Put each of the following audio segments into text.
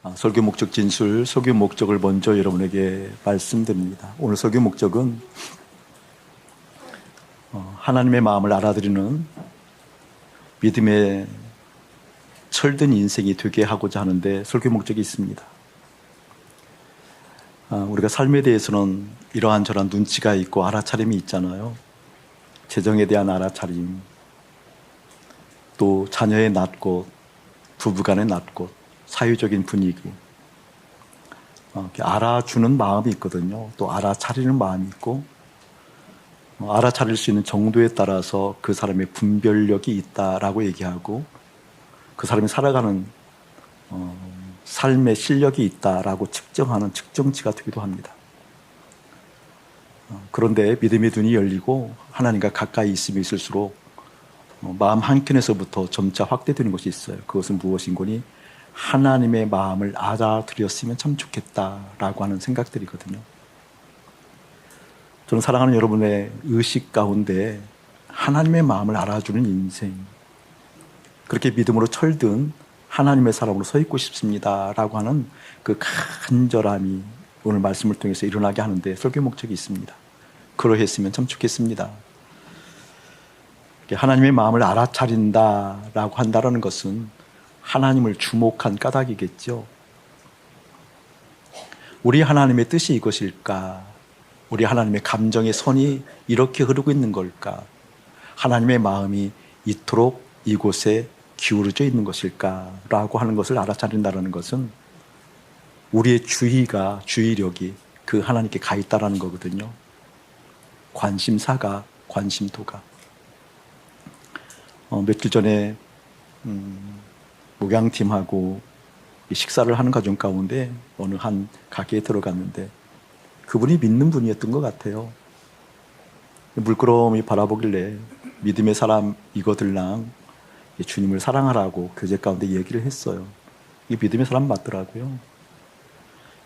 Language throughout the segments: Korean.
설교 목적 진술, 설교 목적을 먼저 여러분에게 말씀드립니다. 오늘 설교 목적은 하나님의 마음을 알아들이는 믿음의 철든 인생이 되게 하고자 하는데 설교 목적이 있습니다. 우리가 삶에 대해서는 이러한 저러한 눈치가 있고 알아차림이 있잖아요. 재정에 대한 알아차림, 또 자녀의 낮곳, 부부간의 낮곳, 사회적인 분위기, 알아주는 마음이 있거든요. 또 알아차리는 마음이 있고, 알아차릴 수 있는 정도에 따라서 그 사람의 분별력이 있다라고 얘기하고, 그 사람이 살아가는 삶의 실력이 있다라고 측정하는 측정치가 되기도 합니다. 그런데 믿음의 눈이 열리고 하나님과 가까이 있음이 있을수록 마음 한켠에서부터 점차 확대되는 것이 있어요. 그것은 무엇인고니 하나님의 마음을 알아들였으면 참 좋겠다라고 하는 생각들이거든요. 저는 사랑하는 여러분의 의식 가운데 하나님의 마음을 알아주는 인생, 그렇게 믿음으로 철든 하나님의 사람으로 서 있고 싶습니다라고 하는 그 간절함이 오늘 말씀을 통해서 일어나게 하는데 설교 목적이 있습니다. 그러했으면 참 좋겠습니다. 하나님의 마음을 알아차린다라고 한다는 것은 하나님을 주목한 까닭이겠죠. 우리 하나님의 뜻이 이것일까? 우리 하나님의 감정의 선이 이렇게 흐르고 있는 걸까? 하나님의 마음이 이토록 이곳에 기울어져 있는 것일까? 라고 하는 것을 알아차린다는 것은 우리의 주의력이 그 하나님께 가 있다는 거거든요. 관심사가, 관심도가. 며칠 전에 목양팀하고 식사를 하는 과정 가운데 어느 한 가게에 들어갔는데 그분이 믿는 분이었던 것 같아요. 물끄러미 바라보길래 믿음의 사람 이거들랑 주님을 사랑하라고 교제 가운데 얘기를 했어요. 이게 믿음의 사람 맞더라고요.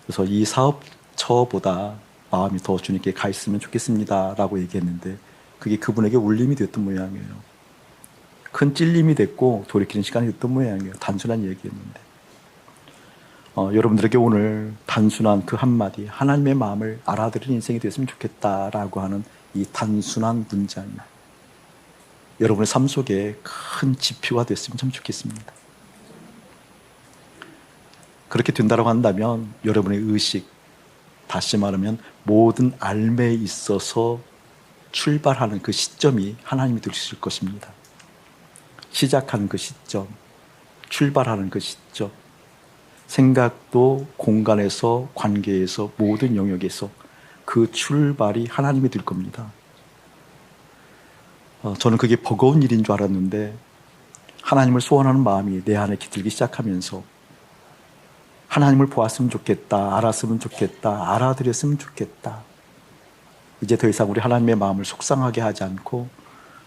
그래서 이 사업처보다 마음이 더 주님께 가 있으면 좋겠습니다 라고 얘기했는데 그게 그분에게 울림이 됐던 모양이에요. 큰 찔림이 됐고 돌이키는 시간이 됐던 모양이에요. 단순한 얘기였는데 여러분들에게 오늘 단순한 그 한마디, 하나님의 마음을 알아들은 인생이 됐으면 좋겠다라고 하는 이 단순한 문장이 여러분의 삶 속에 큰 지표가 됐으면 참 좋겠습니다. 그렇게 된다고 한다면 여러분의 의식, 다시 말하면 모든 삶에 있어서 출발하는 그 시점이 하나님이 되실 것입니다. 시작하는 그 시점, 출발하는 그 시점, 생각도 공간에서, 관계에서, 모든 영역에서 그 출발이 하나님이 될 겁니다. 저는 그게 버거운 일인 줄 알았는데 하나님을 소원하는 마음이 내 안에 깃들기 시작하면서 하나님을 보았으면 좋겠다, 알았으면 좋겠다, 알아들였으면 좋겠다. 이제 더 이상 우리 하나님의 마음을 속상하게 하지 않고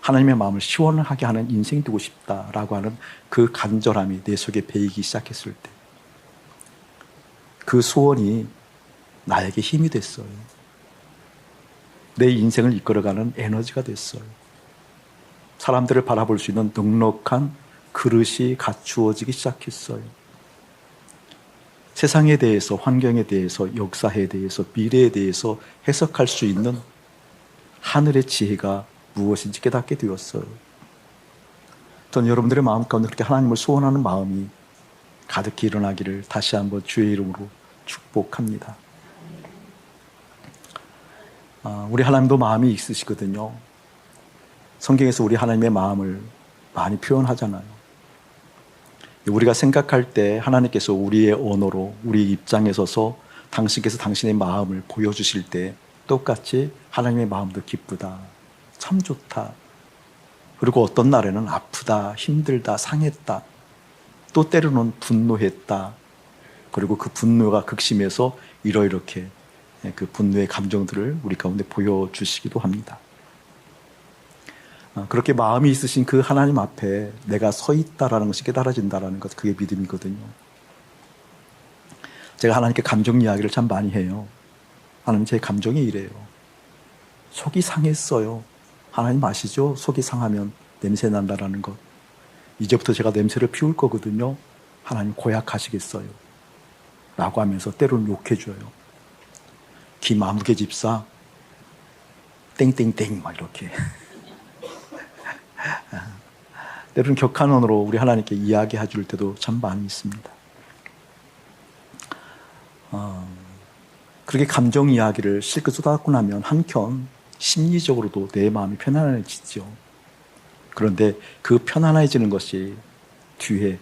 하나님의 마음을 시원하게 하는 인생이 되고 싶다라고 하는 그 간절함이 내 속에 배이기 시작했을 때 그 소원이 나에게 힘이 됐어요. 내 인생을 이끌어가는 에너지가 됐어요. 사람들을 바라볼 수 있는 넉넉한 그릇이 갖추어지기 시작했어요. 세상에 대해서, 환경에 대해서, 역사에 대해서, 미래에 대해서 해석할 수 있는 하늘의 지혜가 무엇인지 깨닫게 되었어요. 저는 여러분들의 마음 가운데 그렇게 하나님을 소원하는 마음이 가득히 일어나기를 다시 한번 주의 이름으로 축복합니다. 우리 하나님도 마음이 있으시거든요. 성경에서 우리 하나님의 마음을 많이 표현하잖아요. 우리가 생각할 때 하나님께서 우리의 언어로 우리 입장에 서서 당신께서 당신의 마음을 보여주실 때 똑같이 하나님의 마음도 기쁘다, 참 좋다, 그리고 어떤 날에는 아프다, 힘들다, 상했다, 또 때로는 분노했다, 그리고 그 분노가 극심해서 이렇게 그 분노의 감정들을 우리 가운데 보여주시기도 합니다. 그렇게 마음이 있으신 그 하나님 앞에 내가 서 있다라는 것이 깨달아진다라는 것, 그게 믿음이거든요. 제가 하나님께 감정 이야기를 참 많이 해요. 하나님, 제 감정이 이래요. 속이 상했어요. 하나님 아시죠? 속이 상하면 냄새 난다라는 것. 이제부터 제가 냄새를 피울 거거든요. 하나님 고약하시겠어요? 라고 하면서 때로는 욕해줘요. 김아무개 집사 땡땡땡 막 이렇게 때로는 격한 언어로 우리 하나님께 이야기해 줄 때도 참 많이 있습니다. 그렇게 감정 이야기를 실컷 쏟아갖고 나면 한켠 심리적으로도 내 마음이 편안해지죠. 그런데 그 편안해지는 것이 뒤에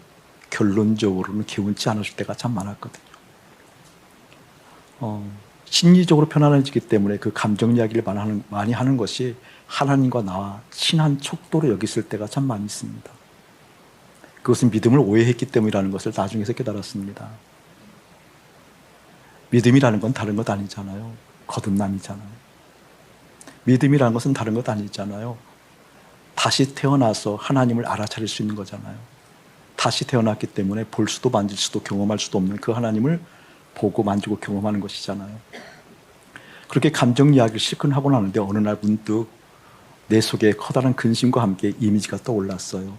결론적으로는 개운치 않으실 때가 참 많았거든요. 심리적으로 편안해지기 때문에 그 감정 이야기를 많이 하는 것이 하나님과 나와 친한 척도로 여겼을 때가 참 많이 있습니다. 그것은 믿음을 오해했기 때문이라는 것을 나중에서 깨달았습니다. 믿음이라는 건 다른 것 아니잖아요. 거듭남이잖아요. 믿음이라는 것은 다른 것 아니잖아요. 다시 태어나서 하나님을 알아차릴 수 있는 거잖아요. 다시 태어났기 때문에 볼 수도 만질 수도 경험할 수도 없는 그 하나님을 보고 만지고 경험하는 것이잖아요. 그렇게 감정 이야기를 실컷 하고 나는데 어느 날 문득 내 속에 커다란 근심과 함께 이미지가 떠올랐어요.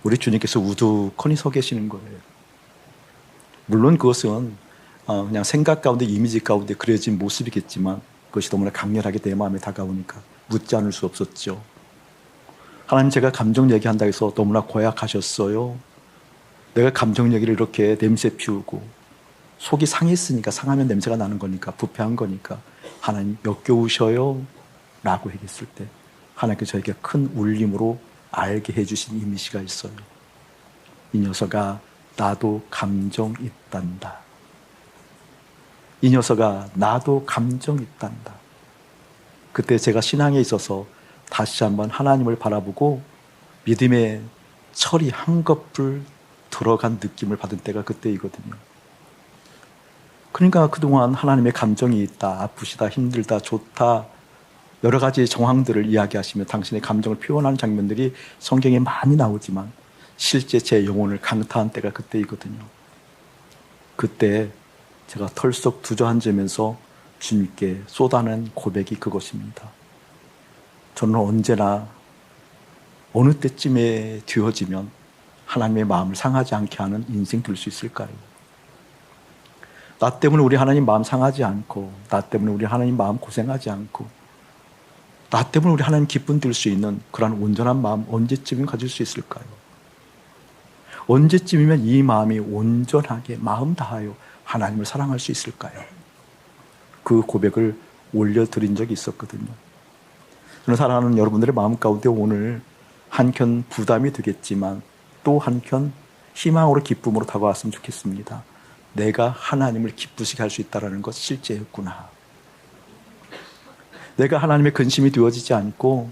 우리 주님께서 우두커니 서 계시는 거예요. 물론 그것은 그냥 생각 가운데 이미지 가운데 그려진 모습이겠지만 그것이 너무나 강렬하게 내 마음에 다가오니까 묻지 않을 수 없었죠. 하나님, 제가 감정 얘기한다 해서 너무나 고약하셨어요. 내가 감정 얘기를 이렇게 냄새 피우고 속이 상했으니까, 상하면 냄새가 나는 거니까, 부패한 거니까 하나님 역겨우셔요 라고 얘기했을 때 하나님께서 저에게 큰 울림으로 알게 해주신 이미지가 있어요. 이 녀석아 나도 감정 있단다. 이 녀석아 나도 감정 있단다. 그때 제가 신앙에 있어서 다시 한번 하나님을 바라보고 믿음의 철이 한꺼풀 들어간 느낌을 받은 때가 그때이거든요. 그러니까 그동안 하나님의 감정이 있다, 아프시다, 힘들다, 좋다, 여러 가지 정황들을 이야기하시며 당신의 감정을 표현하는 장면들이 성경에 많이 나오지만 실제 제 영혼을 강타한 때가 그때이거든요. 그때 제가 털썩 주저앉으면서 주님께 쏟아낸 고백이 그것입니다. 저는 언제나 어느 때쯤에 되어지면 하나님의 마음을 상하지 않게 하는 인생 될 수 있을까요? 나 때문에 우리 하나님 마음 상하지 않고, 나 때문에 우리 하나님 마음 고생하지 않고, 나 때문에 우리 하나님 기쁨 들 수 있는 그러한 온전한 마음 언제쯤이면 가질 수 있을까요? 언제쯤이면 이 마음이 온전하게 마음 다하여 하나님을 사랑할 수 있을까요? 그 고백을 올려드린 적이 있었거든요. 저는 사랑하는 여러분들의 마음 가운데 오늘 한켠 부담이 되겠지만 또 한켠 희망으로 기쁨으로 다가왔으면 좋겠습니다. 내가 하나님을 기쁘시게 할 수 있다는 것 실제였구나. 내가 하나님의 근심이 되어지지 않고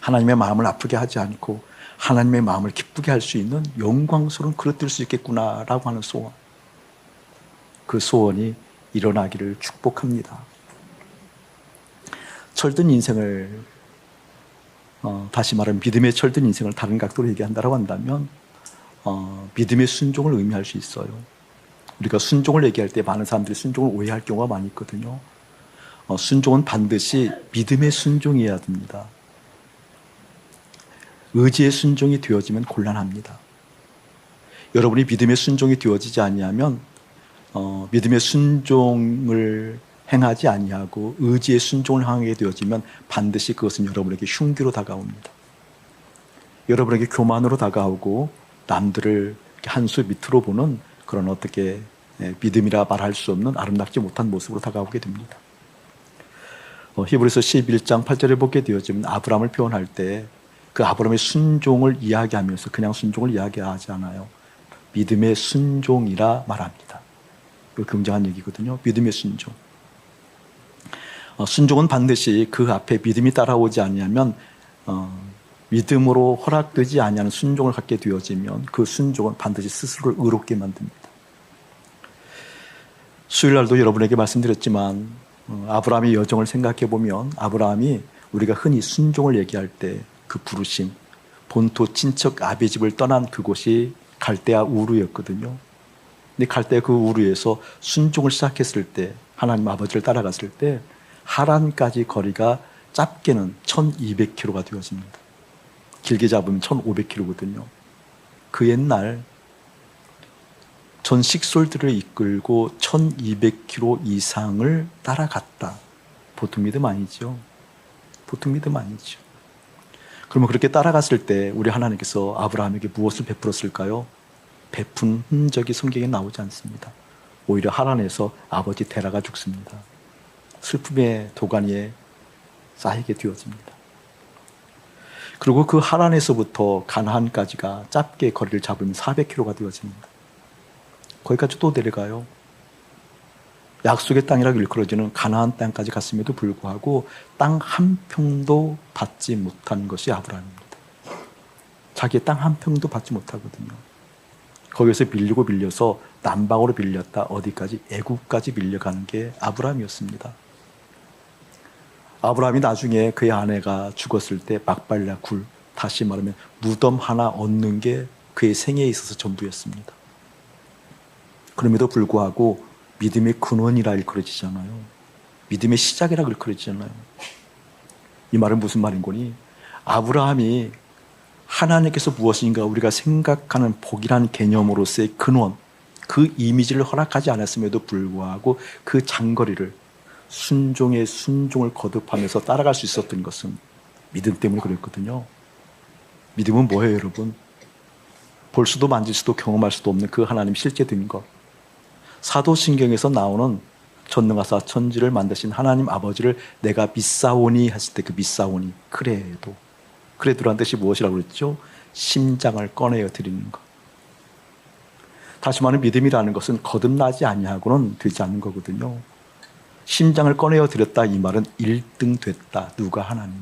하나님의 마음을 아프게 하지 않고 하나님의 마음을 기쁘게 할 수 있는 영광스러운 그릇 될 수 있겠구나라고 하는 소원. 그 소원이 일어나기를 축복합니다. 철든 인생을 다시 말하면 믿음의 철든 인생을 다른 각도로 얘기한다고 한다면 믿음의 순종을 의미할 수 있어요. 우리가 순종을 얘기할 때 많은 사람들이 순종을 오해할 경우가 많이 있거든요. 순종은 반드시 믿음의 순종이어야 됩니다. 의지의 순종이 되어지면 곤란합니다. 여러분이 믿음의 순종이 되어지지 아니하면 믿음의 순종을 행하지 아니하고 의지의 순종을 행하게 되어지면 반드시 그것은 여러분에게 흉기로 다가옵니다. 여러분에게 교만으로 다가오고 남들을 한 수 밑으로 보는 그런 어떻게 믿음이라 말할 수 없는 아름답지 못한 모습으로 다가오게 됩니다. 히브리서 11장 8절에 보게 되어지면 아브라함을 표현할 때 그 아브라함의 순종을 이야기하면서 그냥 순종을 이야기하지 않아요. 믿음의 순종이라 말합니다. 이거 굉장한 얘기거든요. 믿음의 순종. 순종은 반드시 그 앞에 믿음이 따라오지 아니하면 믿음으로 허락되지 아니하는 순종을 갖게 되어지면 그 순종은 반드시 스스로를 의롭게 만듭니다. 수요일날도 여러분에게 말씀드렸지만 아브라함의 여정을 생각해 보면 아브라함이 우리가 흔히 순종을 얘기할 때 그 부르심, 본토 친척 아비 집을 떠난 그곳이 갈대아 우르였거든요. 근데 갈대아 그 우르에서 순종을 시작했을 때 하나님 아버지를 따라갔을 때 하란까지 거리가 짧게는 1200km가 되어집니다. 길게 잡으면 1500km거든요. 그 옛날 전 식솔들을 이끌고 1200km 이상을 따라갔다. 보통 믿음 아니죠. 보통 믿음 아니죠. 그러면 그렇게 따라갔을 때 우리 하나님께서 아브라함에게 무엇을 베풀었을까요? 베푼 흔적이 성경에 나오지 않습니다. 오히려 하란에서 아버지 데라가 죽습니다. 슬픔의 도가니에 쌓이게 되어집니다. 그리고 그 하란에서부터 가나안까지가 짧게 거리를 잡으면 400km가 되어집니다. 거기까지 또 내려가요. 약속의 땅이라고 일컬어지는 가나안 땅까지 갔음에도 불구하고 땅 한 평도 받지 못한 것이 아브라함입니다. 자기의 땅 한 평도 받지 못하거든요. 거기서 밀려서 남방으로 밀렸다. 어디까지? 애국까지 밀려가는 게 아브라함이었습니다. 아브라함이 나중에 그의 아내가 죽었을 때 막발라 굴, 다시 말하면 무덤 하나 얻는 게 그의 생애에 있어서 전부였습니다. 그럼에도 불구하고 믿음의 근원이라 일컬어지잖아요. 믿음의 시작이라 일컬어지잖아요. 이 말은 무슨 말인 거니? 아브라함이 하나님께서 무엇인가 우리가 생각하는 복이라는 개념으로서의 근원, 그 이미지를 허락하지 않았음에도 불구하고 그 장거리를 순종의 순종을 거듭하면서 따라갈 수 있었던 것은 믿음 때문에 그랬거든요. 믿음은 뭐예요, 여러분? 볼 수도 만질 수도 경험할 수도 없는 그 하나님 실제 된 것. 사도신경에서 나오는 전능하사 천지를 만드신 하나님 아버지를 내가 믿사오니 했을 때 그 믿사오니, 그래도란 뜻이 무엇이라고 그랬죠? 심장을 꺼내어 드리는 것. 다시 말하면 믿음이라는 것은 거듭나지 아니하고는 되지 않는 거거든요. 심장을 꺼내어 드렸다, 이 말은 1등 됐다. 누가? 하나님이.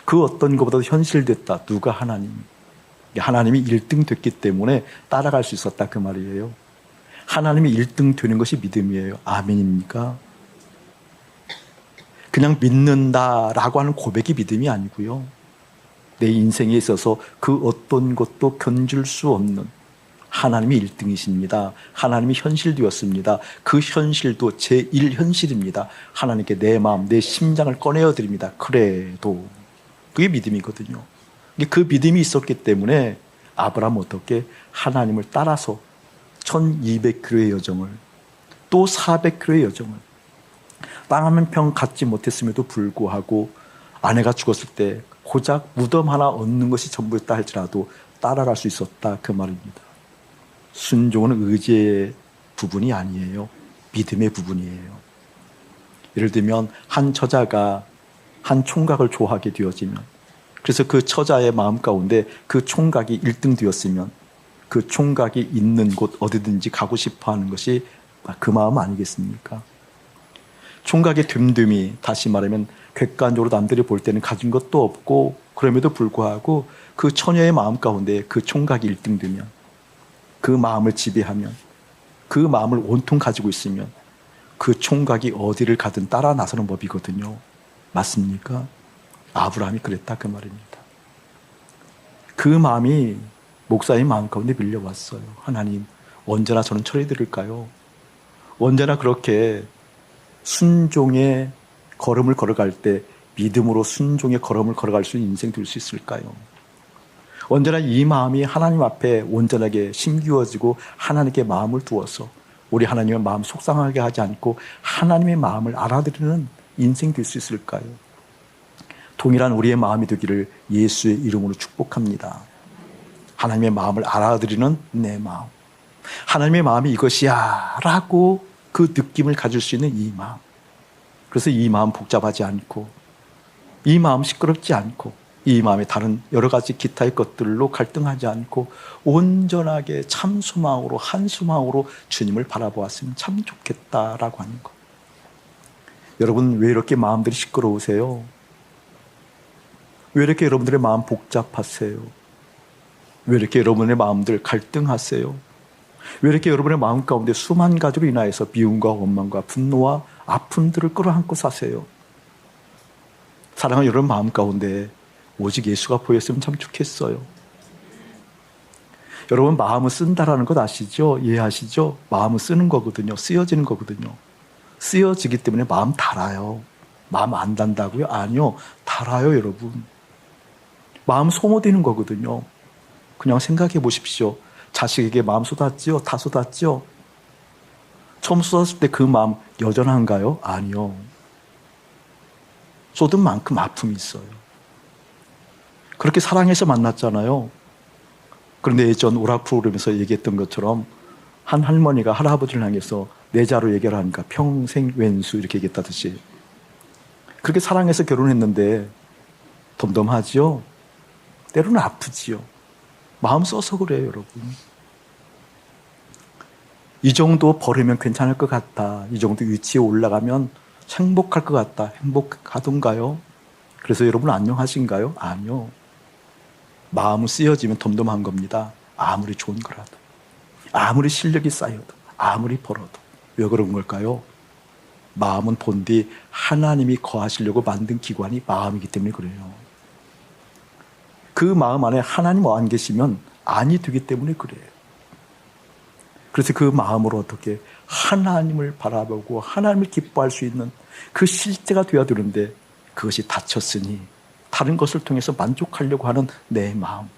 그 어떤 것보다도 현실됐다. 누가? 하나님이. 하나님이 1등 됐기 때문에 따라갈 수 있었다, 그 말이에요. 하나님이 1등 되는 것이 믿음이에요. 아멘입니까? 그냥 믿는다라고 하는 고백이 믿음이 아니고요. 내 인생에 있어서 그 어떤 것도 견줄 수 없는 하나님이 1등이십니다. 하나님이 현실되었습니다. 그 현실도 제1현실입니다. 하나님께 내 마음, 내 심장을 꺼내어 드립니다. 그래도. 그게 믿음이거든요. 그 믿음이 있었기 때문에 아브라함은 어떻게 하나님을 따라서 1200km의 여정을, 또 400km의 여정을, 땅 한 평 갖지 못했음에도 불구하고 아내가 죽었을 때 고작 무덤 하나 얻는 것이 전부였다 할지라도 따라갈 수 있었다, 그 말입니다. 순종은 의지의 부분이 아니에요. 믿음의 부분이에요. 예를 들면 한 처자가 한 총각을 좋아하게 되어지면, 그래서 그 처자의 마음 가운데 그 총각이 1등 되었으면 그 총각이 있는 곳 어디든지 가고 싶어 하는 것이 그 마음 아니겠습니까? 총각의 됨됨이, 다시 말하면 객관적으로 남들이 볼 때는 가진 것도 없고, 그럼에도 불구하고 그 처녀의 마음 가운데 그 총각이 1등 되면, 그 마음을 지배하면, 그 마음을 온통 가지고 있으면 그 총각이 어디를 가든 따라 나서는 법이거든요. 맞습니까? 아브라함이 그랬다, 그 말입니다. 그 마음이 목사의 마음 가운데 밀려왔어요. 하나님, 언제나 저는 처리드릴까요? 언제나 그렇게 순종의 걸음을 걸어갈 때 믿음으로 순종의 걸음을 걸어갈 수 있는 인생 될 수 있을까요? 언제나 이 마음이 하나님 앞에 온전하게 심기워지고 하나님께 마음을 두어서 우리 하나님의 마음 속상하게 하지 않고 하나님의 마음을 알아들이는 인생 될 수 있을까요? 동일한 우리의 마음이 되기를 예수의 이름으로 축복합니다. 하나님의 마음을 알아들이는 내 마음, 하나님의 마음이 이것이야 라고 그 느낌을 가질 수 있는 이 마음. 그래서 이 마음 복잡하지 않고, 이 마음 시끄럽지 않고, 이 마음에 다른 여러 가지 기타의 것들로 갈등하지 않고 온전하게 참 소망으로, 한 소망으로 주님을 바라보았으면 참 좋겠다라고 하는 것. 여러분, 왜 이렇게 마음들이 시끄러우세요? 왜 이렇게 여러분들의 마음 복잡하세요? 왜 이렇게 여러분의 마음들 갈등하세요? 왜 이렇게 여러분의 마음 가운데 수만 가지로 인하여서 미움과 원망과 분노와 아픔들을 끌어안고 사세요? 사랑하는 여러분 마음 가운데 오직 예수가 보였으면 참 좋겠어요. 여러분, 마음을 쓴다라는 것 아시죠? 이해하시죠? 마음을 쓰는 거거든요. 쓰여지는 거거든요. 쓰여지기 때문에 마음 달아요. 마음 안 단다고요? 아니요. 달아요, 여러분. 마음 소모되는 거거든요. 그냥 생각해 보십시오. 자식에게 마음 쏟았지요? 다 쏟았지요? 처음 쏟았을 때 그 마음 여전한가요? 아니요. 쏟은 만큼 아픔이 있어요. 그렇게 사랑해서 만났잖아요. 그런데 예전 오락 프로그램에서 얘기했던 것처럼 한 할머니가 할아버지를 향해서 내 자로 얘기를 하니까 평생 왼수 이렇게 얘기했다듯이 그렇게 사랑해서 결혼했는데 덤덤하지요? 때로는 아프지요. 마음 써서 그래요, 여러분. 이 정도 버리면 괜찮을 것 같다. 이 정도 위치에 올라가면 행복할 것 같다. 행복하던가요? 그래서 여러분 안녕하신가요? 아니요. 마음은 쓰여지면 덤덤한 겁니다. 아무리 좋은 거라도. 아무리 실력이 쌓여도. 아무리 벌어도. 왜 그런 걸까요? 마음은 본디 하나님이 거하시려고 만든 기관이 마음이기 때문에 그래요. 그 마음 안에 하나님 안 계시면 아니 되기 때문에 그래요. 그래서 그 마음으로 어떻게 하나님을 바라보고 하나님을 기뻐할 수 있는 그 실제가 되어야 되는데 그것이 닫혔으니 다른 것을 통해서 만족하려고 하는 내 마음.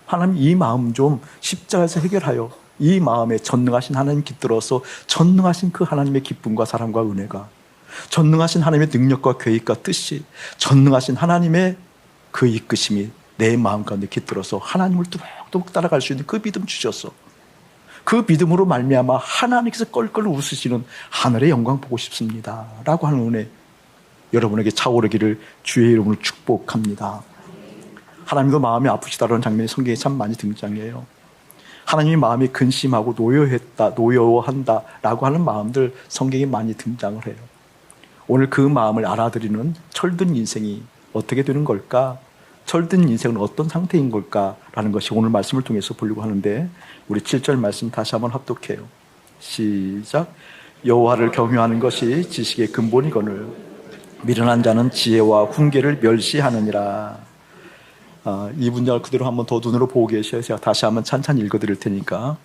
하나님 이 마음 좀 십자가에서 해결하여 이 마음에 전능하신 하나님 깃들어서 전능하신 그 하나님의 기쁨과 사랑과 은혜가 전능하신 하나님의 능력과 계획과 뜻이 전능하신 하나님의 그 이끄심이 내 마음 가운데 깃들어서 하나님을 뚜벅뚜벅 따라갈 수 있는 그 믿음 주셔서 그 믿음으로 말미암아 하나님께서 껄껄 웃으시는 하늘의 영광 보고 싶습니다 라고 하는 은혜 여러분에게 차오르기를 주의 이름으로 축복합니다. 하나님도 마음이 아프시다라는 장면이 성경에 참 많이 등장해요. 하나님이 마음이 근심하고 노여워한다 라고 하는 마음들 성경에 많이 등장을 해요. 오늘 그 마음을 알아들이는 철든 인생이 어떻게 되는 걸까? 철든 인생은 어떤 상태인 걸까라는 것이 오늘 말씀을 통해서 보려고 하는데 우리 7절 말씀 다시 한번 합독해요. 시작. 여호와를 경유하는 것이 지식의 근본이거늘 미련한 자는 지혜와 훈계를 멸시하느니라. 이 문장을 그대로 한번 더 눈으로 보고 계셔요. 제가 다시 한번 찬찬히 읽어드릴 테니까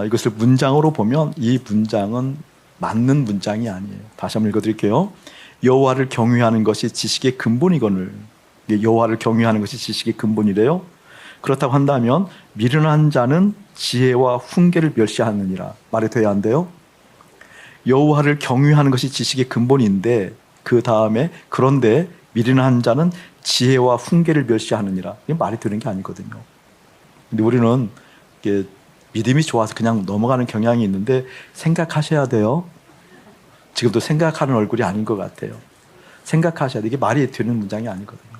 이것을 문장으로 보면 이 문장은 맞는 문장이 아니에요. 다시 한번 읽어드릴게요. 여호와를 경유하는 것이 지식의 근본이거늘 여호와를 경유하는 것이 지식의 근본이래요. 그렇다고 한다면 미련한 자는 지혜와 훈계를 멸시하느니라 말이 돼야 한대요. 여호와를 경유하는 것이 지식의 근본인데 그 다음에 그런데 미련한 자는 지혜와 훈계를 멸시하느니라 이게 말이 되는 게 아니거든요. 근데 우리는 이게 믿음이 좋아서 그냥 넘어가는 경향이 있는데 생각하셔야 돼요. 지금도 생각하는 얼굴이 아닌 것 같아요. 생각하셔야 돼. 이게 말이 되는 문장이 아니거든요.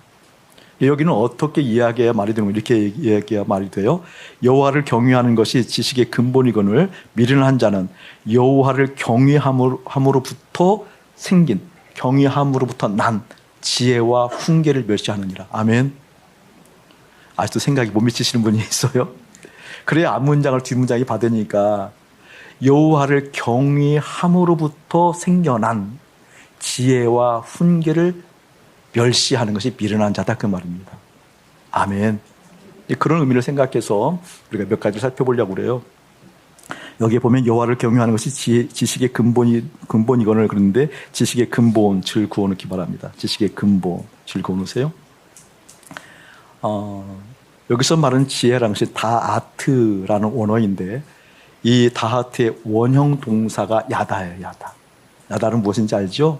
여기는 어떻게 이야기해야 말이 되는 거예요? 이렇게 이야기해야 말이 돼요. 여호와를 경외하는 것이 지식의 근본이거늘 미련한 자는 여호와를 경외함으로부터 생긴 경외함으로부터 난 지혜와 훈계를 멸시하느니라. 아멘. 아직도 생각이 못 미치시는 분이 있어요? 그래야 앞문장을 뒷문장이 받으니까 여호와를 경외함으로부터 생겨난 지혜와 훈계를 멸시하는 것이 미련한 자다 그 말입니다. 아멘. 그런 의미를 생각해서 우리가 몇 가지를 살펴보려고 그래요. 여기에 보면 여호와를 경외하는 것이 지식의 근본이거늘 그러는데 지식의 근본 줄 구어놓기 바랍니다. 지식의 근본 줄 구어놓으세요. 여기서 말하는 지혜라는 것이 다하트라는 원어인데 이 다하트의 원형 동사가 야다예요. 야다는 무엇인지 알죠?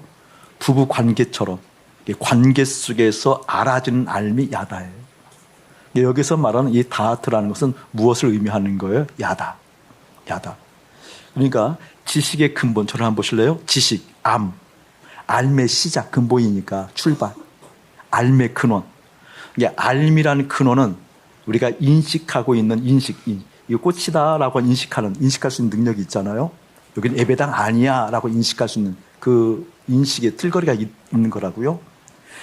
부부 관계처럼 관계 속에서 알아지는 알미 야다예요. 여기서 말하는 이 다하트라는 것은 무엇을 의미하는 거예요? 야다. 그러니까 지식의 근본, 저를 한번 보실래요? 지식, 알의 시작, 근본이니까 출발. 알의 근원. 알미라는 근원은 우리가 인식하고 있는 이거 꽃이다라고 인식할 수 있는 능력이 있잖아요. 여기는 예배당 아니야라고 인식할 수 있는 그 인식의 틀거리가 있는 거라고요.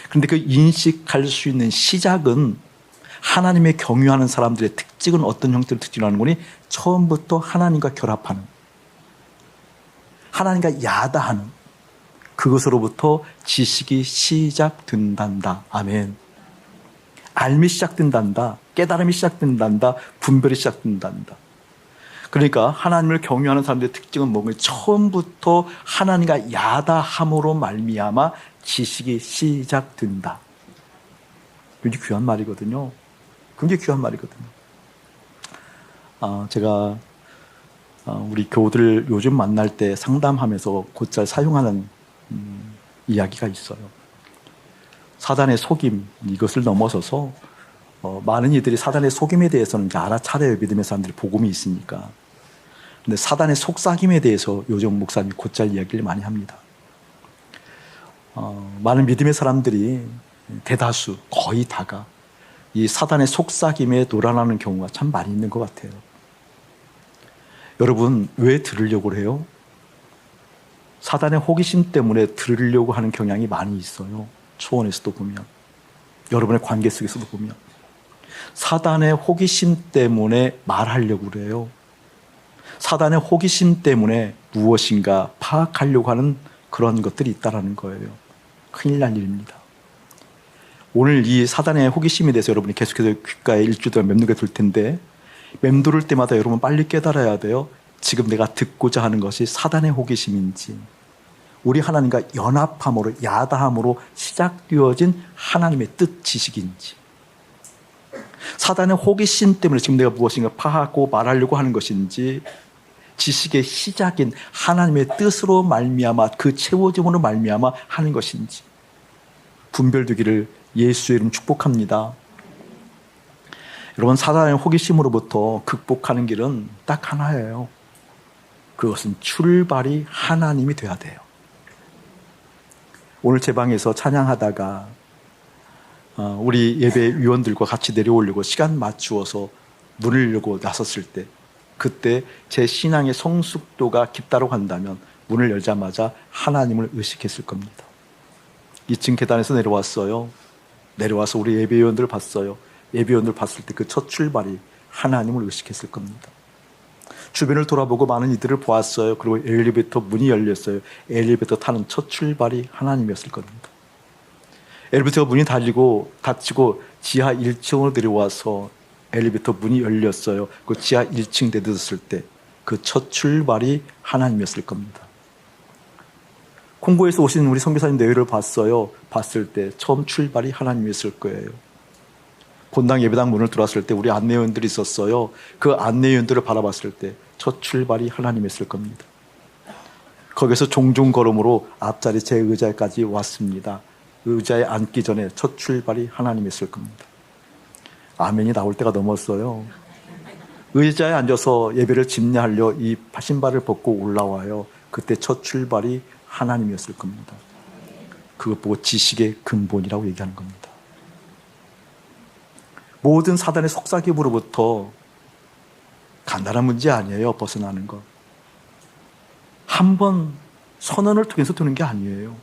그런데 그 인식할 수 있는 시작은 하나님의 경유하는 사람들의 특징은 어떤 형태로 특징하는 거니? 처음부터 하나님과 결합하는, 하나님과 야다하는 그것으로부터 지식이 시작된단다. 아멘. 알미 시작된단다. 깨달음이 시작된단다. 분별이 시작된단다. 그러니까 하나님을 경유하는 사람들의 특징은 뭔가 처음부터 하나님과 야다함으로 말미암아 지식이 시작된다. 굉장히 귀한 말이거든요. 굉장히 귀한 말이거든요. 제가 우리 교우들 요즘 만날 때 상담하면서 곧잘 사용하는 이야기가 있어요. 사단의 속임, 이것을 넘어서서 많은 이들이 사단의 속임에 대해서는 이제 알아차려요. 믿음의 사람들이 복음이 있으니까. 근데 사단의 속삭임에 대해서 요즘 목사님이 곧잘 이야기를 많이 합니다. 많은 믿음의 사람들이 대다수, 거의 다가 이 사단의 속삭임에 놀아나는 경우가 참 많이 있는 것 같아요. 여러분, 왜 들으려고 해요? 사단의 호기심 때문에 들으려고 하는 경향이 많이 있어요. 초원에서도 보면, 여러분의 관계 속에서도 보면 사단의 호기심 때문에 말하려고 그래요. 사단의 호기심 때문에 무엇인가 파악하려고 하는 그런 것들이 있다는 거예요. 큰일 날 일입니다. 오늘 이 사단의 호기심에 대해서 여러분이 계속해서 귓가에 일주일 맴돌게 될 텐데, 맴돌을 때마다 여러분 빨리 깨달아야 돼요. 지금 내가 듣고자 하는 것이 사단의 호기심인지, 우리 하나님과 연합함으로, 야다함으로 시작되어진 하나님의 뜻 지식인지, 사단의 호기심 때문에 지금 내가 무엇인가 파악하고 말하려고 하는 것인지, 지식의 시작인 하나님의 뜻으로 말미암아 그 채워짐으로 말미암아 하는 것인지 분별되기를 예수의 이름 축복합니다. 여러분, 사단의 호기심으로부터 극복하는 길은 딱 하나예요. 그것은 출발이 하나님이 돼야 돼요. 오늘 제 방에서 찬양하다가 우리 예배위원들과 같이 내려오려고 시간 맞추어서 문을 열고 나섰을 때, 그때 제 신앙의 성숙도가 깊다고 한다면 문을 열자마자 하나님을 의식했을 겁니다. 2층 계단에서 내려왔어요. 내려와서 우리 예배위원들을 봤어요. 예배위원들을 봤을 때 그 첫 출발이 하나님을 의식했을 겁니다. 주변을 돌아보고 많은 이들을 보았어요. 그리고 엘리베이터 문이 열렸어요. 엘리베이터 타는 첫 출발이 하나님이었을 겁니다. 엘리베이터 문이 닫히고 지하 1층으로 내려와서 엘리베이터 문이 열렸어요. 그 지하 1층 내렸을 때 그 첫 출발이 하나님이었을 겁니다. 콩고에서 오신 우리 선교사님 내외를 봤어요. 봤을 때 처음 출발이 하나님이었을 거예요. 본당 예배당 문을 들어왔을 때 우리 안내위원들이 있었어요. 그 안내위원들을 바라봤을 때 첫 출발이 하나님이었을 겁니다. 거기서 종종 걸음으로 앞자리 제 의자까지 왔습니다. 의자에 앉기 전에 첫 출발이 하나님이었을 겁니다. 아멘이 나올 때가 넘었어요. 의자에 앉아서 예배를 집례하려 이 신발을 벗고 올라와요. 그때 첫 출발이 하나님이었을 겁니다. 그것 보고 지식의 근본이라고 얘기하는 겁니다. 모든 사단의 속삭임으로부터 간단한 문제 아니에요. 벗어나는 것. 한 번 선언을 통해서 되는 게 아니에요.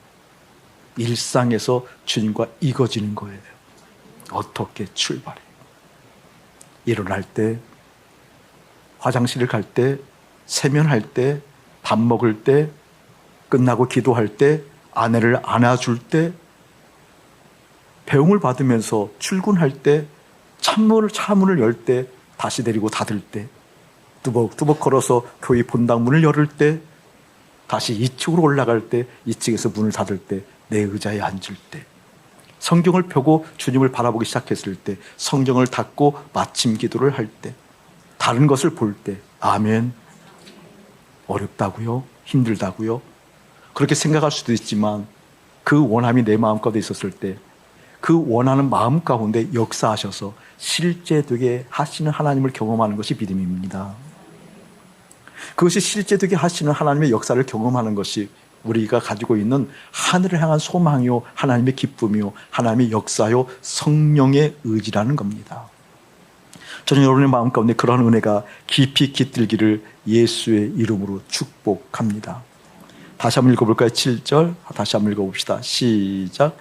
일상에서 주님과 이어지는 거예요. 어떻게 출발해? 일어날 때, 화장실을 갈 때, 세면할 때, 밥 먹을 때, 끝나고 기도할 때, 아내를 안아줄 때, 배웅을 받으면서 출근할 때, 차문을 열 때, 다시 내리고 닫을 때, 뚜벅뚜벅 걸어서 교회 본당 문을 열을 때, 다시 2층으로 올라갈 때, 2층에서 문을 닫을 때, 내 의자에 앉을 때, 성경을 펴고 주님을 바라보기 시작했을 때, 성경을 닫고 마침 기도를 할 때, 다른 것을 볼 때, 아멘. 어렵다고요? 힘들다고요? 그렇게 생각할 수도 있지만 그 원함이 내 마음 가운데 있었을 때, 그 원하는 마음 가운데 역사하셔서 실제되게 하시는 하나님을 경험하는 것이 믿음입니다. 그것이 실제되게 하시는 하나님의 역사를 경험하는 것이 우리가 가지고 있는 하늘을 향한 소망이요, 하나님의 기쁨이요, 하나님의 역사요, 성령의 의지라는 겁니다. 저는 여러분의 마음 가운데 그러한 은혜가 깊이 깃들기를 예수의 이름으로 축복합니다. 다시 한번 읽어볼까요? 7절 다시 한번 읽어봅시다. 시작.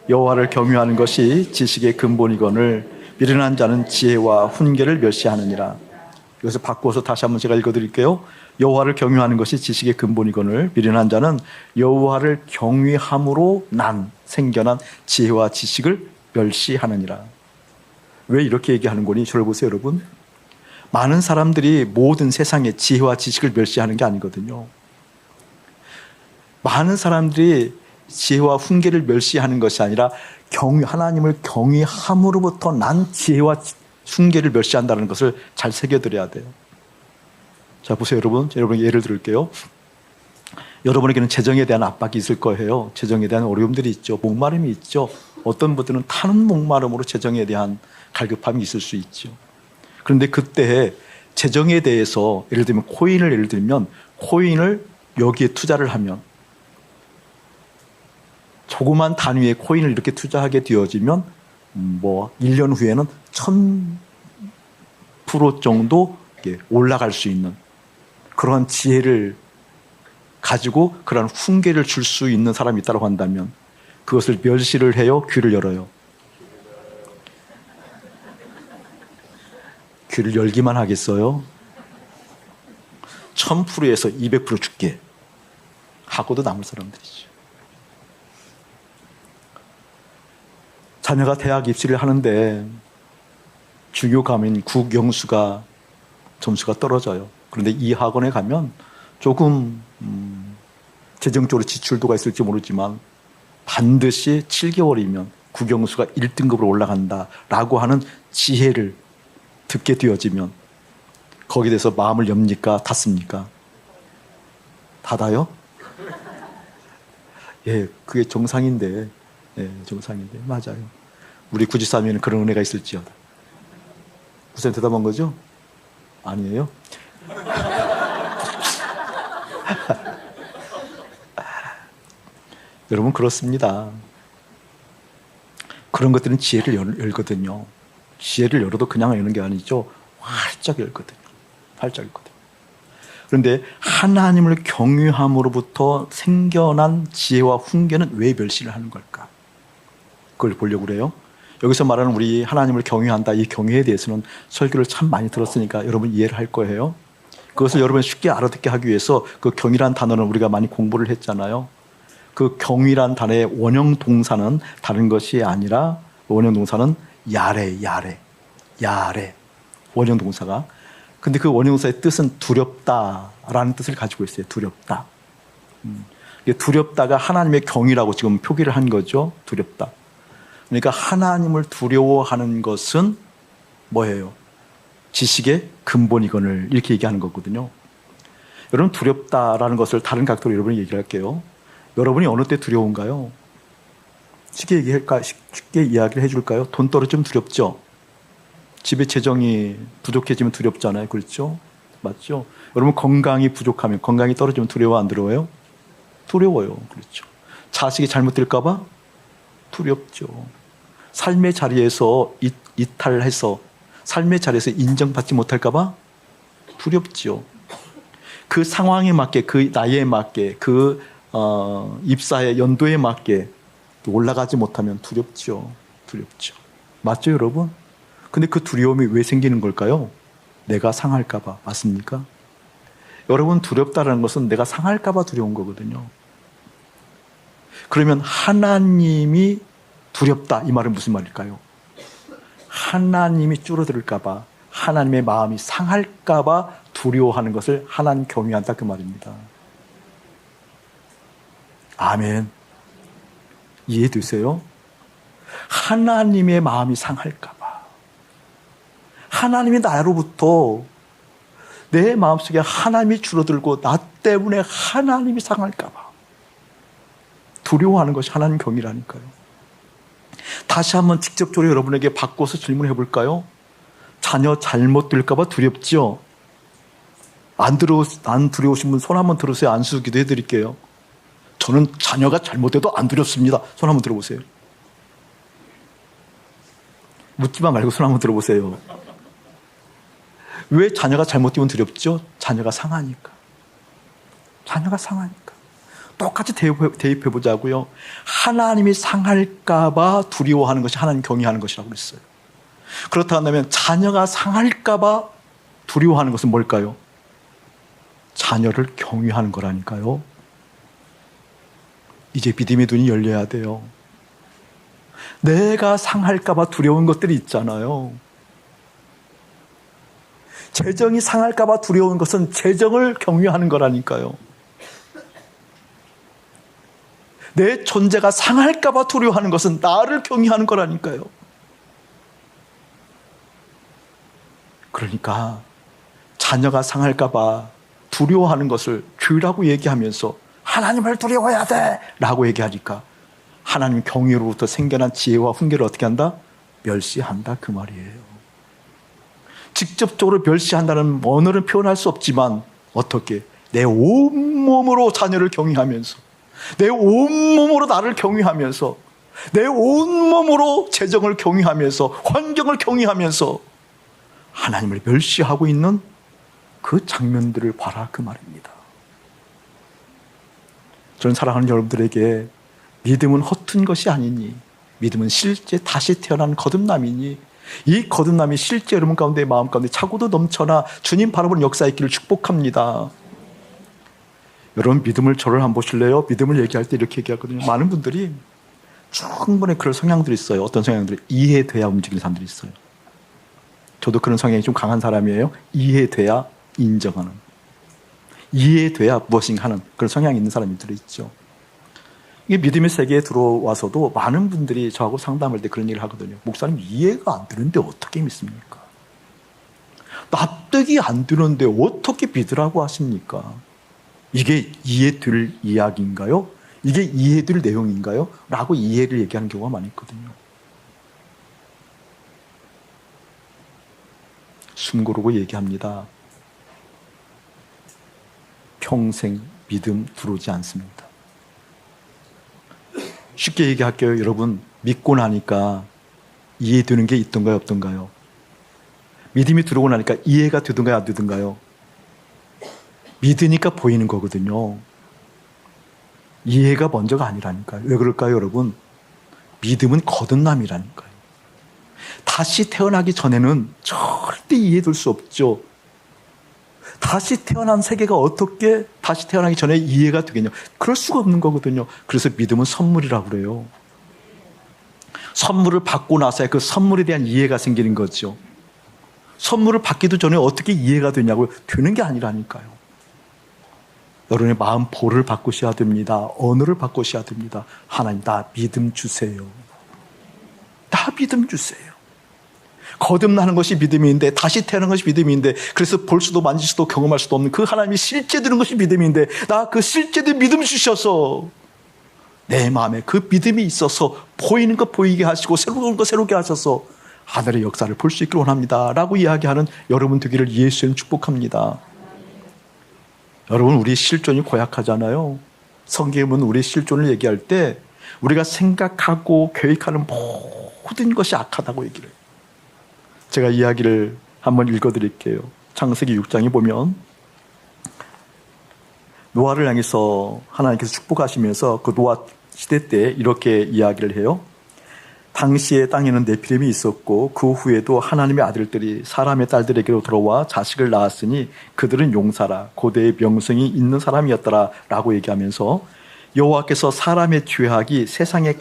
여호와를 경유하는 것이 지식의 근본이거늘 미련한 자는 지혜와 훈계를 멸시하느니라. 이것을 바꿔서 다시 한번 제가 읽어드릴게요. 여호와를 경유하는 것이 지식의 근본이거늘 미련한 자는 여호와를 경외함으로 생겨난 지혜와 지식을 멸시하느니라. 왜 이렇게 얘기하는 거니? 저를 보세요, 여러분. 많은 사람들이 모든 세상의 지혜와 지식을 멸시하는 게 아니거든요. 많은 사람들이 지혜와 훈계를 멸시하는 것이 아니라 하나님을 경외함으로부터 난 지혜와 훈계를 멸시한다는 것을 잘 새겨드려야 돼요. 자, 보세요, 여러분 예를 들을게요. 여러분에게는 재정에 대한 압박이 있을 거예요. 재정에 대한 어려움들이 있죠. 목마름이 있죠. 어떤 분들은 타는 목마름으로 재정에 대한 갈급함이 있을 수 있죠. 그런데 그때 재정에 대해서 예를 들면 코인을 여기에 투자를 하면, 조그만 단위의 코인을 이렇게 투자하게 되어지면 1년 후에는 1000% 정도 올라갈 수 있는 그런 지혜를 가지고 그런 훈계를 줄 수 있는 사람이 있다고 한다면 그것을 멸시를 해요? 귀를 열어요? 귀를 열기만 하겠어요? 1000%에서 200% 줄게 하고도 남을 사람들이죠. 자녀가 대학 입시를 하는데 중요 과목인 국영수가 점수가 떨어져요. 그런데 이 학원에 가면 조금 재정적으로 지출도가 있을지 모르지만 반드시 7개월이면 국영수가 1등급으로 올라간다라고 하는 지혜를 듣게 되어지면 거기에 대해서 마음을 엽니까? 닫습니까? 닫아요? 예, 그게 정상인데, 정상인데, 맞아요. 우리 구지사면은 그런 은혜가 있을지어다. 무슨 대답한 거죠? 아니에요? 여러분, 그렇습니다. 그런 것들은 지혜를 열거든요. 지혜를 열어도 그냥 여는 게 아니죠. 활짝 열거든요. 활짝 열거든요. 그런데 하나님을 경유함으로부터 생겨난 지혜와 훈계는 왜 멸시를 하는 걸까? 그걸 보려고 그래요. 여기서 말하는 우리 하나님을 경유한다, 이 경유에 대해서는 설교를 참 많이 들었으니까 여러분 이해를 할 거예요. 그것을 여러분 쉽게 알아듣게 하기 위해서 그 경유란 단어는 우리가 많이 공부를 했잖아요. 그 경유란 단어의 원형 동사는 다른 것이 아니라 원형 동사는 야레 원형 동사가. 근데 그 원형 동사의 뜻은 두렵다라는 뜻을 가지고 있어요. 두렵다. 두렵다가 하나님의 경유라고 지금 표기를 한 거죠. 두렵다. 그러니까 하나님을 두려워하는 것은 뭐예요? 지식의 근본이거늘 이렇게 얘기하는 거거든요. 여러분, 두렵다라는 것을 다른 각도로 여러분이 얘기를 할게요. 여러분이 어느 때 두려운가요? 쉽게 이야기를 해줄까요? 돈 떨어지면 두렵죠? 집에 재정이 부족해지면 두렵잖아요. 그렇죠? 맞죠? 여러분, 건강이 부족하면, 건강이 떨어지면 두려워 안 두려워요? 두려워요. 그렇죠. 자식이 잘못될까봐 두렵죠. 삶의 자리에서 이탈해서 삶의 자리에서 인정받지 못할까봐 두렵죠. 그 상황에 맞게, 그 나이에 맞게, 그 입사의 연도에 맞게 올라가지 못하면 두렵죠. 두렵죠. 맞죠, 여러분? 근데 그 두려움이 왜 생기는 걸까요? 내가 상할까봐. 맞습니까? 여러분, 두렵다는 것은 내가 상할까봐 두려운 거거든요. 그러면 하나님이 두렵다, 이 말은 무슨 말일까요? 하나님이 줄어들까봐, 하나님의 마음이 상할까봐 두려워하는 것을 하나님 경유한다, 그 말입니다. 아멘. 이해되세요? 하나님의 마음이 상할까봐, 하나님이 나로부터 내 마음속에 하나님이 줄어들고 나 때문에 하나님이 상할까봐 두려워하는 것이 하나님 경이라니까요. 다시 한번 직접적으로 여러분에게 바꿔서 질문해 볼까요? 자녀 잘못될까봐 두렵죠? 안 두려우신 분 손 한번 들으세요. 안수기도 해드릴게요. 저는 자녀가 잘못돼도 안 두렵습니다. 손 한번 들어보세요. 묻지만 말고 손 한번 들어보세요. 왜 자녀가 잘못되면 두렵죠? 자녀가 상하니까. 자녀가 상하니까. 똑같이 대입해 보자고요. 하나님이 상할까봐 두려워하는 것이 하나님 경외하는 것이라고 그랬어요. 그렇다면 자녀가 상할까봐 두려워하는 것은 뭘까요? 자녀를 경외하는 거라니까요. 이제 믿음의 눈이 열려야 돼요. 내가 상할까봐 두려운 것들이 있잖아요. 재정이 상할까봐 두려운 것은 재정을 경외하는 거라니까요. 내 존재가 상할까봐 두려워하는 것은 나를 경외하는 거라니까요. 그러니까 자녀가 상할까봐 두려워하는 것을 죄라고 얘기하면서 하나님을 두려워해야 돼 라고 얘기하니까 하나님 경외로부터 생겨난 지혜와 훈계를 어떻게 한다? 멸시한다 그 말이에요. 직접적으로 멸시한다는 언어는 표현할 수 없지만 어떻게 내 온몸으로 자녀를 경외하면서 내 온몸으로 나를 경외하면서 내 온몸으로 재정을 경외하면서 환경을 경외하면서 하나님을 멸시하고 있는 그 장면들을 봐라 그 말입니다. 저는 사랑하는 여러분들에게 믿음은 허튼 것이 아니니 믿음은 실제 다시 태어난 거듭남이니 이 거듭남이 실제 여러분 가운데 마음 가운데 차고도 넘쳐나 주님 바라보는 역사의 길을 축복합니다. 여러분 믿음을 저를 한번 보실래요? 믿음을 얘기할 때 이렇게 얘기하거든요. 많은 분들이 충분히 그런 성향들이 있어요. 어떤 성향들이 이해돼야 움직이는 사람들이 있어요. 저도 그런 성향이 좀 강한 사람이에요. 이해돼야 인정하는, 이해돼야 무엇인가 하는 그런 성향이 있는 사람들이 있죠. 이게 믿음의 세계에 들어와서도 많은 분들이 저하고 상담할 때 그런 얘기를 하거든요. 목사님 이해가 안 되는데 어떻게 믿습니까? 납득이 안 되는데 어떻게 믿으라고 하십니까? 이게 이해될 이야기인가요? 이게 이해될 내용인가요? 라고 이해를 얘기하는 경우가 많이 있거든요. 숨 고르고 얘기합니다. 평생 믿음 들어오지 않습니다. 쉽게 얘기할게요. 여러분 믿고 나니까 이해되는 게 있던가요? 없던가요? 믿음이 들어오고 나니까 이해가 되던가요? 안 되던가요? 믿으니까 보이는 거거든요. 이해가 먼저가 아니라니까요. 왜 그럴까요, 여러분? 믿음은 거듭남이라니까요. 다시 태어나기 전에는 절대 이해될 수 없죠. 다시 태어난 세계가 어떻게 다시 태어나기 전에 이해가 되겠냐? 그럴 수가 없는 거거든요. 그래서 믿음은 선물이라고 그래요. 선물을 받고 나서야 그 선물에 대한 이해가 생기는 거죠. 선물을 받기도 전에 어떻게 이해가 되냐고요? 되는 게 아니라니까요. 여러분의 마음 보를 바꾸셔야 됩니다. 언어를 바꾸셔야 됩니다. 하나님 나 믿음 주세요. 나 믿음 주세요. 거듭나는 것이 믿음인데 다시 태어나는 것이 믿음인데 그래서 볼 수도 만질 수도 경험할 수도 없는 그 하나님이 실제되는 것이 믿음인데 나 그 실제된 믿음 주셔서 내 마음에 그 믿음이 있어서 보이는 것 보이게 하시고 새로운 것 새롭게 하셔서 하늘의 역사를 볼 수 있기를 원합니다 라고 이야기하는 여러분 되기를 예수님 축복합니다. 여러분 우리 실존이 고약하잖아요. 성경은 우리 실존을 얘기할 때 우리가 생각하고 계획하는 모든 것이 악하다고 얘기를 해요. 제가 이야기를 한번 읽어드릴게요. 창세기 6장에 보면 노아를 향해서 하나님께서 축복하시면서 그 노아 시대 때 이렇게 이야기를 해요. 당시에 땅에는 네피림이 있었고 그 후에도 하나님의 아들들이 사람의 딸들에게로 들어와 자식을 낳았으니 그들은 용사라 고대의 명성이 있는 사람이었더라 라고 얘기하면서 여호와께서 사람의 죄악이 세상에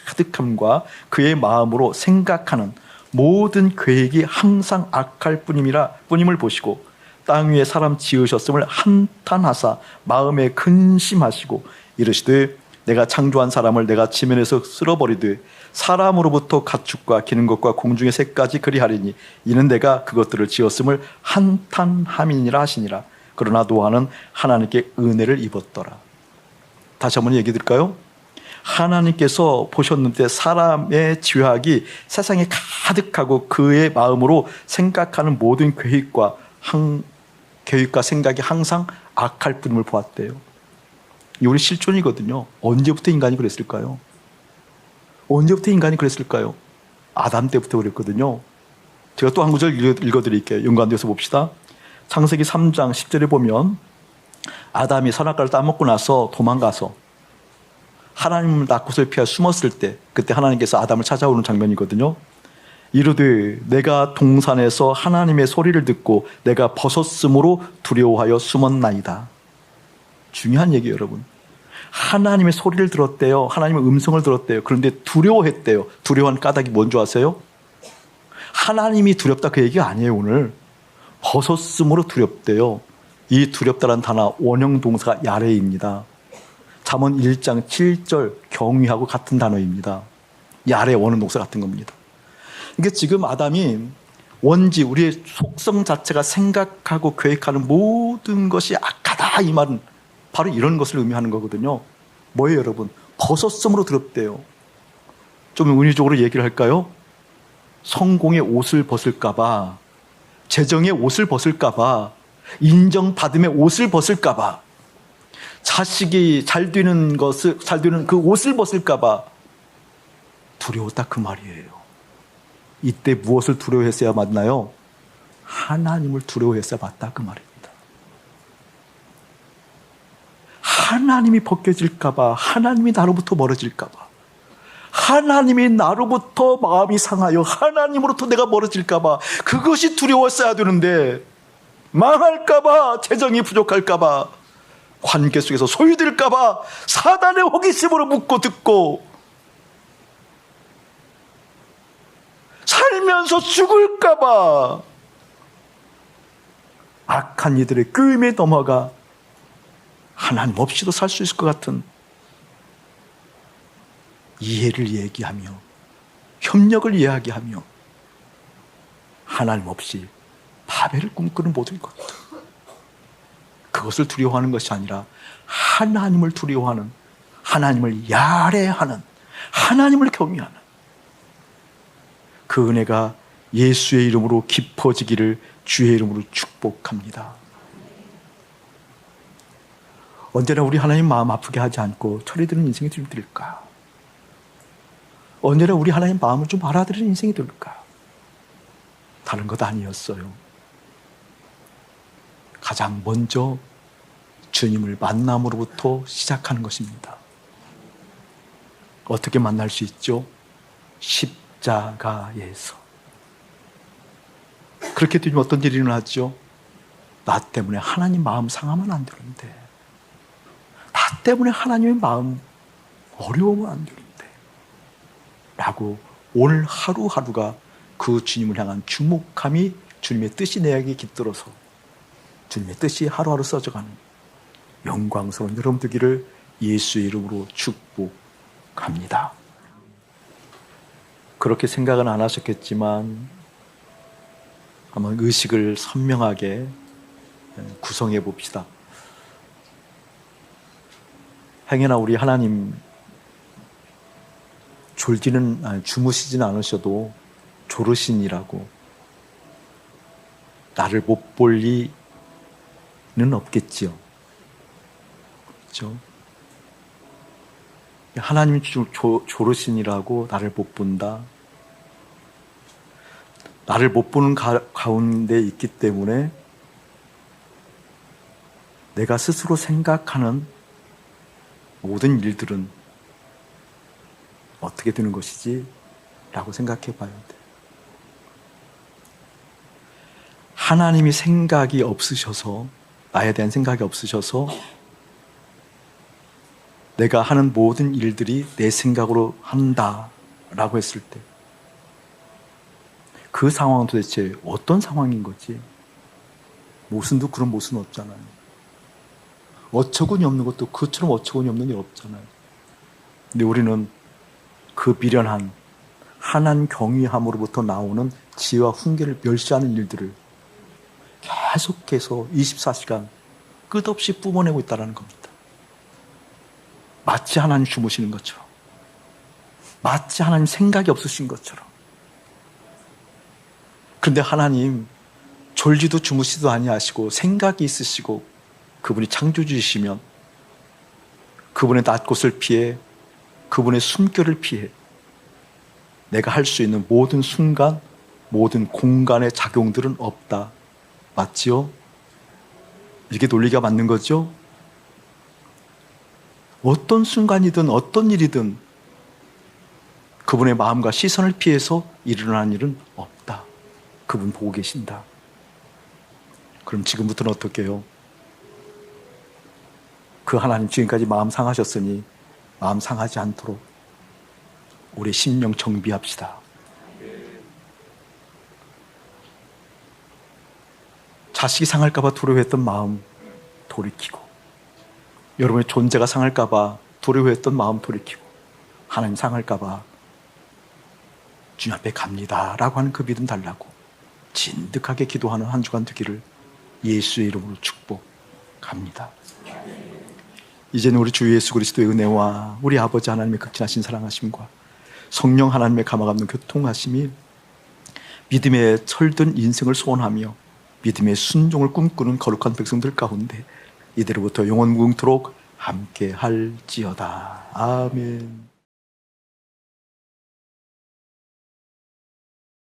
가득함과 그의 마음으로 생각하는 모든 계획이 항상 악할 뿐임을 보시고 땅 위에 사람 지으셨음을 한탄하사 마음에 근심하시고 이르시되 내가 창조한 사람을 내가 지면에서 쓸어버리되 사람으로부터 가축과 기는 것과 공중의 새까지 그리하리니 이는 내가 그것들을 지었음을 한탄함이니라 하시니라. 그러나 노아는 하나님께 은혜를 입었더라. 다시 한번 얘기 드릴까요? 하나님께서 보셨는데 사람의 죄악이 세상에 가득하고 그의 마음으로 생각하는 모든 계획과 생각이 항상 악할 뿐임을 보았대요. 이 우리 실존이거든요. 언제부터 인간이 그랬을까요? 언제부터 인간이 그랬을까요? 아담 때부터 그랬거든요. 제가 또 한 구절 읽어드릴게요. 연관되어서 봅시다. 창세기 3장 10절에 보면 아담이 선악과를 따먹고 나서 도망가서 하나님을 낳고서 피하 숨었을 때 그때 하나님께서 아담을 찾아오는 장면이거든요. 이르되 내가 동산에서 하나님의 소리를 듣고 내가 벗었으므로 두려워하여 숨었나이다. 중요한 얘기예요, 여러분. 하나님의 소리를 들었대요. 하나님의 음성을 들었대요. 그런데 두려워했대요. 두려워한 까닭이 뭔지 아세요? 하나님이 두렵다 그 얘기가 아니에요. 오늘 벗었으므로 두렵대요. 이 두렵다라는 단어 원형 동사가 야레입니다. 잠언 1장 7절 경위하고 같은 단어입니다. 야레 원형 동사 같은 겁니다. 그러니까 지금 아담이 원지, 우리의 속성 자체가 생각하고 계획하는 모든 것이 악하다, 이 말은 바로 이런 것을 의미하는 거거든요. 뭐예요, 여러분? 버섯성으로 더럽대요. 좀 은유적으로 얘기를 할까요? 성공의 옷을 벗을까봐, 재정의 옷을 벗을까봐, 인정받음의 옷을 벗을까봐, 자식이 잘 되는 그 옷을 벗을까봐 두려웠다, 그 말이에요. 이때 무엇을 두려워했어야 맞나요? 하나님을 두려워했어야 맞다, 그 말입니다. 하나님이 벗겨질까봐, 하나님이 나로부터 멀어질까봐, 하나님이 나로부터 마음이 상하여 하나님으로부터 내가 멀어질까봐, 그것이 두려웠어야 되는데, 망할까봐, 재정이 부족할까봐, 관계 속에서 소유될까봐 사단의 호기심으로 묻고 듣고, 살면서 죽을까봐 악한 이들의 꾀임에 넘어가 하나님 없이도 살 수 있을 것 같은 이해를 얘기하며 협력을 이야기하며 하나님 없이 바벨을 꿈꾸는 모든 것, 그것을 두려워하는 것이 아니라 하나님을 두려워하는, 하나님을 야래하는, 하나님을 경외하는 그 은혜가 예수의 이름으로 깊어지기를 주의 이름으로 축복합니다. 언제나 우리 하나님 마음 아프게 하지 않고 처리되는 인생이 될까? 언제나 우리 하나님 마음을 좀 알아들이는 인생이 될까? 다른 것 아니었어요. 가장 먼저 주님을 만남으로부터 시작하는 것입니다. 어떻게 만날 수 있죠? 십자가에서. 그렇게 되면 어떤 일이 일어나죠? 나 때문에 하나님 마음 상하면 안 되는데, 나 때문에 하나님의 마음 어려우면 안 되는데 라고 오늘 하루하루가 그 주님을 향한 주목함이 주님의 뜻이 내 에게 깃들어서 주님의 뜻이 하루하루 써져가는 영광스러운 여러분 되기를 예수의 이름으로 축복합니다. 그렇게 생각은 안 하셨겠지만 한번 의식을 선명하게 구성해 봅시다. 행여나 우리 하나님 주무시지는 않으셔도 졸으시니라고 나를 못 볼 리는 없겠지요. 그렇죠? 하나님이 졸으시니라고 나를 못 본다. 나를 못 보는 가운데 있기 때문에 내가 스스로 생각하는 모든 일들은 어떻게 되는 것이지? 라고 생각해 봐야 돼. 하나님이 생각이 없으셔서, 나에 대한 생각이 없으셔서 내가 하는 모든 일들이 내 생각으로 한다라고 했을 때 그 상황은 도대체 어떤 상황인 거지? 모순도 그런 모순은 없잖아요. 어처구니 없는 것도 그처럼 어처구니 없는 일 없잖아요. 근데 우리는 그 미련한 한한 경외함으로부터 나오는 지혜와 훈계를 멸시하는 일들을 계속해서 24시간 끝없이 뿜어내고 있다는 겁니다. 마치 하나님 주무시는 것처럼, 마치 하나님 생각이 없으신 것처럼. 그런데 하나님 졸지도 주무시도 아니하시고 생각이 있으시고 그분이 창조주이시면 그분의 낮곳을 피해, 그분의 숨결을 피해 내가 할 수 있는 모든 순간, 모든 공간의 작용들은 없다. 맞지요? 이게 논리가 맞는 거죠? 어떤 순간이든 어떤 일이든 그분의 마음과 시선을 피해서 일어나는 일은 없다. 그분 보고 계신다. 그럼 지금부터는 어떻게 해요? 그 하나님 지금까지 마음 상하셨으니 마음 상하지 않도록 우리 심령 정비합시다. 자식이 상할까봐 두려워했던 마음 돌이키고, 여러분의 존재가 상할까봐 두려워했던 마음 돌이키고, 하나님 상할까봐 주님 앞에 갑니다 라고 하는 그 믿음 달라고 진득하게 기도하는 한 주간 되기를 예수의 이름으로 축복합니다. 이제는 우리 주 예수 그리스도의 은혜와 우리 아버지 하나님의 극진하신 사랑하심과 성령 하나님의 감화감동 교통하심이 믿음에 철든 인생을 소원하며 믿음의 순종을 꿈꾸는 거룩한 백성들 가운데 이대로부터 영원 무궁토록 함께 할지어다. 아멘.